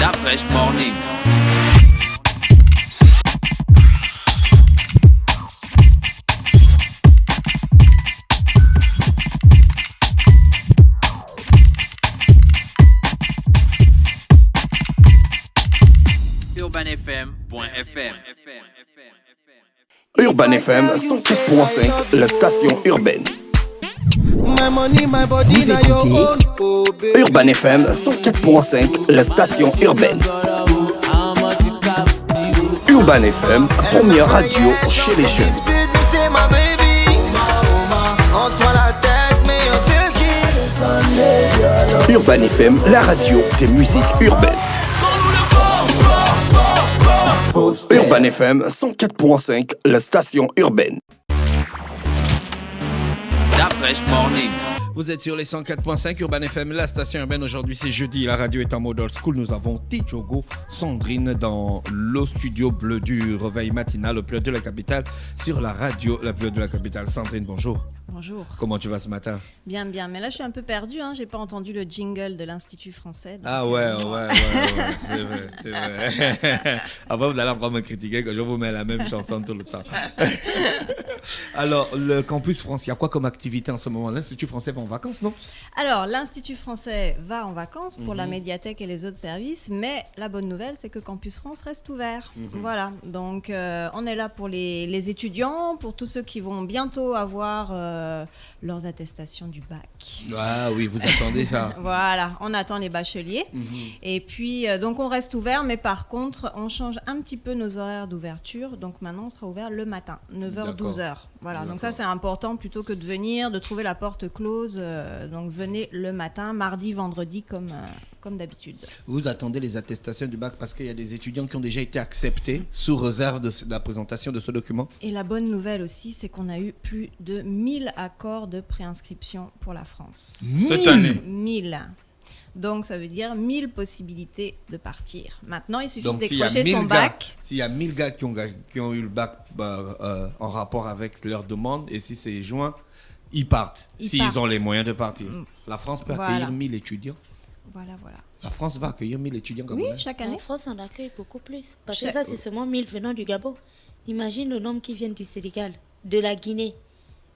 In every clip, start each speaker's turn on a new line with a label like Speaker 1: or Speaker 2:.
Speaker 1: That fresh morning. UrbanFM.fm.
Speaker 2: Urban FM 104.5, la station urbaine. Vous écoutez Urban FM 104.5, la station urbaine. Urban FM, première radio chez les jeunes. Urban FM, la radio des musiques urbaines. Urban FM 104.5, la station urbaine.
Speaker 1: That fresh morning.
Speaker 3: Vous êtes sur les 104.5 Urban FM, la station urbaine. Aujourd'hui, c'est jeudi. La radio est en mode old school. Nous avons Tidjogo, Sandrine dans le studio bleu du réveil matinal, au bleu de la capitale, sur la radio, la bleu de la capitale. Sandrine, bonjour.
Speaker 4: Bonjour.
Speaker 3: Comment tu vas ce matin?
Speaker 4: Bien, bien. Mais là, je suis un peu perdue. J'ai pas entendu le jingle de l'Institut français. Donc...
Speaker 3: Ah ouais. C'est vrai. Après, vous allez encore me critiquer que je vous mets la même chanson tout le temps. Alors, le campus France, il y a quoi comme activité en ce moment? L'Institut français va en vacances, non?
Speaker 4: Alors, l'Institut français va en vacances pour la médiathèque et les autres services, mais la bonne nouvelle, c'est que Campus France reste ouvert. Voilà, donc on est là pour les étudiants, pour tous ceux qui vont bientôt avoir leurs attestations du bac.
Speaker 3: Ah oui, vous attendez ça.
Speaker 4: Voilà, on attend les bacheliers. Et puis, donc on reste ouvert, mais par contre, on change un petit peu nos horaires d'ouverture. Donc maintenant, on sera ouvert le matin, 9h, 12h. Voilà, donc ça, c'est important plutôt que de venir, de trouver la porte close. Donc venez le matin, mardi, vendredi, comme d'habitude.
Speaker 3: Vous attendez les attestations du bac parce qu'il y a des étudiants qui ont déjà été acceptés sous réserve de la présentation de ce document.
Speaker 4: Et la bonne nouvelle aussi, c'est qu'on a eu plus de 1000 accords de préinscription pour la France.
Speaker 3: Cette année
Speaker 4: 1000. Donc ça veut dire 1000 possibilités de partir. Maintenant, il suffit
Speaker 3: Donc,
Speaker 4: de décrocher son bac.
Speaker 3: S'il y a 1000 gars qui ont eu le bac en rapport avec leur demande, et si c'est juin, ils partent. S'ils ont les moyens de partir. La France peut accueillir 1000 étudiants.
Speaker 4: Voilà.
Speaker 3: La France va accueillir 1000 étudiants comme
Speaker 4: Oui,
Speaker 3: ça.
Speaker 4: chaque année.
Speaker 5: En France, on accueille beaucoup plus. Parce que ça, c'est seulement 1000 venant du Gabon. Imagine le nombre qui viennent du Sénégal, de la Guinée,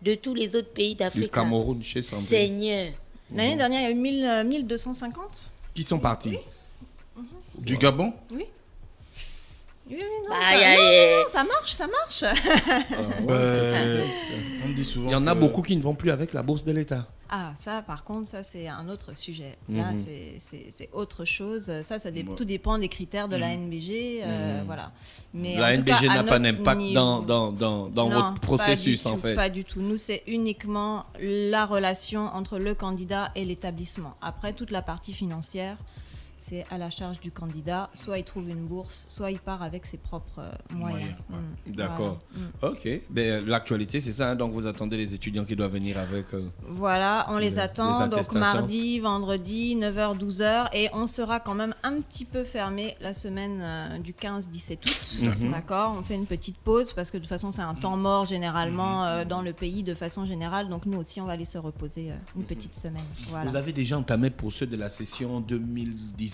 Speaker 5: de tous les autres pays d'Afrique.
Speaker 3: Du Cameroun, chez Sandrine.
Speaker 5: Seigneur.
Speaker 4: L'année dernière, il y a eu 1250.
Speaker 3: Qui sont partis?
Speaker 6: Du Gabon?
Speaker 4: Oui. Oui, non, ça marche.
Speaker 6: On dit souvent
Speaker 3: Il y en a
Speaker 6: que-
Speaker 3: beaucoup qui ne vont plus avec la bourse de l'État.
Speaker 4: Ah, ça, par contre, ça, c'est un autre sujet. Là, c'est autre chose. Ça tout dépend des critères de la NBG. Voilà. Mais
Speaker 3: La
Speaker 4: en tout cas,
Speaker 3: NBG
Speaker 4: à
Speaker 3: n'a pas
Speaker 4: notre
Speaker 3: d'impact
Speaker 4: niveau-
Speaker 3: dans
Speaker 4: Non,
Speaker 3: votre processus,
Speaker 4: pas du
Speaker 3: en
Speaker 4: tout,
Speaker 3: fait.
Speaker 4: Pas du tout. Nous, c'est uniquement la relation entre le candidat et l'établissement. Après, toute la partie financière, c'est à la charge du candidat. Soit il trouve une bourse, soit il part avec ses propres moyens.
Speaker 3: D'accord. Ok. Ben, l'actualité, c'est ça. Donc, vous attendez les étudiants qui doivent venir avec...
Speaker 4: Voilà, on les attend.
Speaker 3: les
Speaker 4: Donc,
Speaker 3: attestations.
Speaker 4: mardi, vendredi, 9h, 12h. Et on sera quand même un petit peu fermé la semaine du 15-17 août. D'accord. On fait une petite pause parce que de toute façon, c'est un temps mort généralement dans le pays de façon générale. Donc, nous aussi, on va aller se reposer une petite semaine. Voilà.
Speaker 3: Vous avez déjà entamé pour ceux de la session 2018-2019.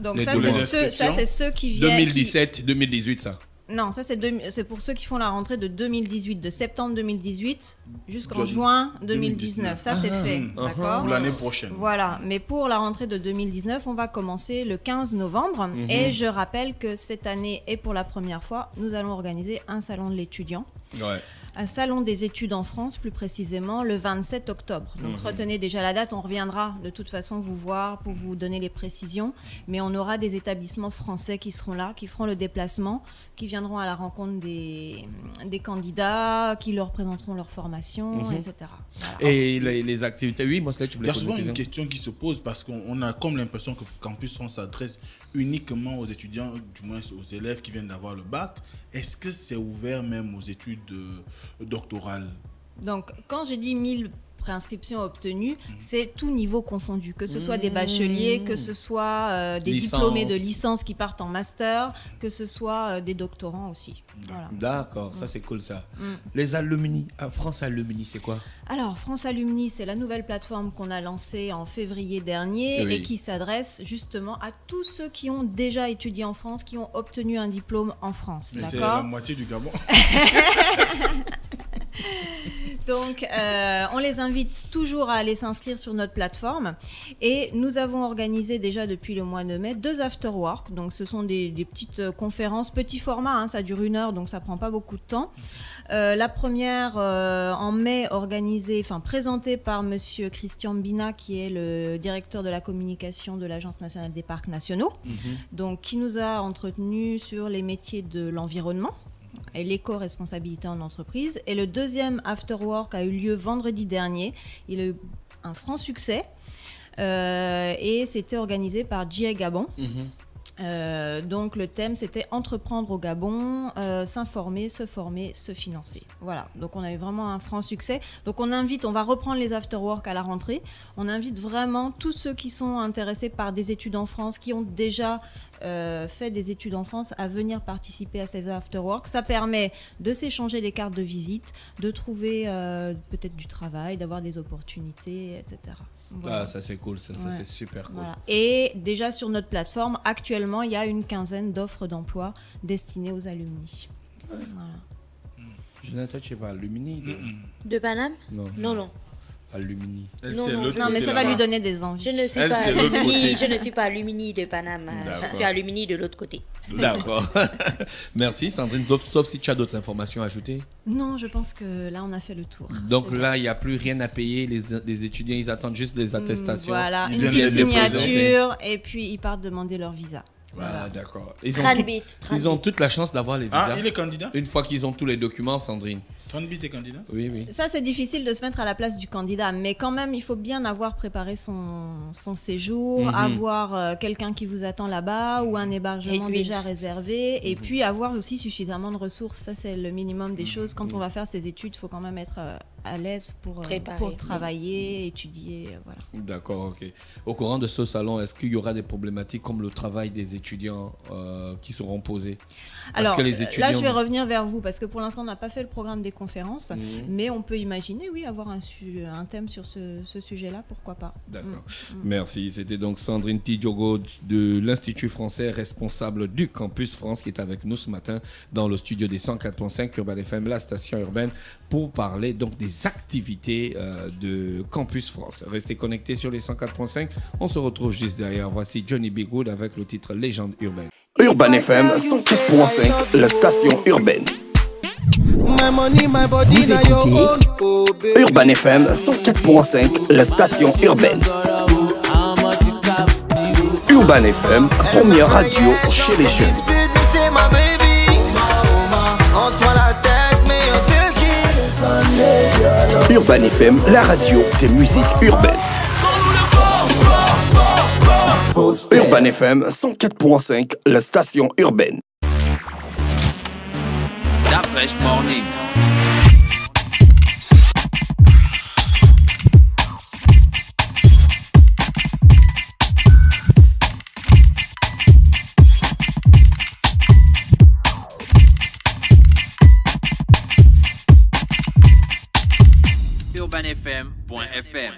Speaker 4: Donc,
Speaker 3: les
Speaker 4: ça,
Speaker 3: demandes
Speaker 4: c'est ceux qui viennent.
Speaker 3: 2017-2018, ça.
Speaker 4: Non, ça c'est pour ceux qui font la rentrée de 2018, de septembre 2018 jusqu'en juin 2019. Ça c'est fait, d'accord.
Speaker 6: Pour l'année prochaine.
Speaker 4: Voilà, mais pour la rentrée de 2019, on va commencer le 15 novembre. Et je rappelle que cette année, et pour la première fois, nous allons organiser un salon de l'étudiant.
Speaker 3: Ouais.
Speaker 4: Un salon des études en France, plus précisément, le 27 octobre. Donc retenez déjà la date, on reviendra de toute façon vous voir pour vous donner les précisions. Mais on aura des établissements français qui seront là, qui feront le déplacement, qui viendront à la rencontre des candidats, qui leur présenteront leur formation, etc. Voilà.
Speaker 3: Et les activités... Oui, moi, tu
Speaker 6: Il
Speaker 3: voulais
Speaker 6: y a
Speaker 3: poser
Speaker 6: souvent
Speaker 3: une
Speaker 6: une
Speaker 3: question.
Speaker 6: question qui se pose parce qu'on a comme l'impression que Campus France s'adresse uniquement aux étudiants, du moins aux élèves qui viennent d'avoir le bac. Est-ce que c'est ouvert même aux études doctorales?
Speaker 4: Donc, quand j'ai dit 1000 préinscription obtenue, c'est tout niveau confondu, que ce soit des bacheliers, que ce soit des diplômés de licence qui partent en master, que ce soit des doctorants aussi. Voilà.
Speaker 3: D'accord, ça c'est cool ça. Les alumni, France Alumni, c'est quoi?
Speaker 4: Alors, France Alumni, c'est la nouvelle plateforme qu'on a lancée en février dernier et qui s'adresse justement à tous ceux qui ont déjà étudié en France, qui ont obtenu un diplôme en France.
Speaker 6: Mais
Speaker 4: d'accord ?
Speaker 6: c'est la moitié du Gabon.
Speaker 4: Donc, on les invite toujours à aller s'inscrire sur notre plateforme. Et nous avons organisé déjà depuis le mois de mai 2 afterwork. Donc, ce sont des petites conférences, petit format, hein, ça dure 1 heure, donc ça prend pas beaucoup de temps. La première en mai, présentée par Monsieur Christian Bina, qui est le directeur de la communication de l'Agence nationale des parcs nationaux, donc qui nous a entretenus sur les métiers de l'environnement et l'éco-responsabilité en entreprise. Et le deuxième afterwork a eu lieu vendredi dernier. Il a eu un franc succès et c'était organisé par GA Gabon. Donc le thème c'était entreprendre au Gabon, s'informer, se former, se financer. Voilà, donc on a eu vraiment un franc succès. Donc on va reprendre les afterwork à la rentrée. On invite vraiment tous ceux qui sont intéressés par des études en France, qui ont déjà fait des études en France, à venir participer à ces afterwork. Ça permet de s'échanger les cartes de visite, de trouver peut-être du travail, d'avoir des opportunités, etc. Voilà.
Speaker 3: Ah, ça c'est cool, ça c'est super cool.
Speaker 4: Voilà. Et déjà sur notre plateforme, actuellement, il y a une quinzaine d'offres d'emploi destinées aux alumni. Voilà.
Speaker 3: Jonathan, tu sais pas, Alumni
Speaker 5: De Paname?
Speaker 3: Non. Alumni.
Speaker 4: Non, mais ça va lui donner des envies.
Speaker 5: Je ne suis pas alumni, je ne suis pas alumni de Paname. Je suis alumni de l'autre côté.
Speaker 3: D'accord. Merci Sandrine, sauf si tu as d'autres informations à ajouter.
Speaker 4: Non, je pense que là, on a fait le tour.
Speaker 3: Donc là, il n'y a plus rien à payer. Les étudiants, ils attendent juste des attestations.
Speaker 4: Voilà, une petite signature et puis ils partent demander leur visa.
Speaker 3: Voilà, d'accord. Ils ont toute la chance d'avoir les visas.
Speaker 6: Ah, il est candidat?
Speaker 3: Une fois qu'ils ont tous les documents, Sandrine.
Speaker 6: Tranbit est candidat?
Speaker 3: Oui.
Speaker 4: Ça, c'est difficile de se mettre à la place du candidat, mais quand même, il faut bien avoir préparé son séjour, avoir quelqu'un qui vous attend là-bas ou un hébergement déjà réservé, et puis avoir aussi suffisamment de ressources. Ça, c'est le minimum des choses. Quand on va faire ses études, il faut quand même être à l'aise pour travailler, étudier. Voilà.
Speaker 3: D'accord, ok. Au courant de ce salon, est-ce qu'il y aura des problématiques comme le travail des étudiants qui seront posées?
Speaker 4: Alors, là, je vais revenir vers vous, parce que pour l'instant, on n'a pas fait le programme des conférences, mais on peut imaginer, avoir un thème sur ce sujet-là, pourquoi pas.
Speaker 3: D'accord. Merci. C'était donc Sandrine Tidjogo de l'Institut français, responsable du Campus France, qui est avec nous ce matin dans le studio des 104.5 Urban FM, la station urbaine, pour parler donc des activités de Campus France. Restez connectés sur les 104.5. On se retrouve juste derrière. Voici Johnny B. Good avec le titre Légende urbaine.
Speaker 2: Urban FM 104.5, la station urbaine. Vous écoutez Urban FM 104.5, la station urbaine. Urban FM, première radio chez les jeunes. Urban FM, la radio des musiques urbaines. Urban FM 104.5, la station urbaine.
Speaker 1: Stop Fresh Morning. UrbanFM.fm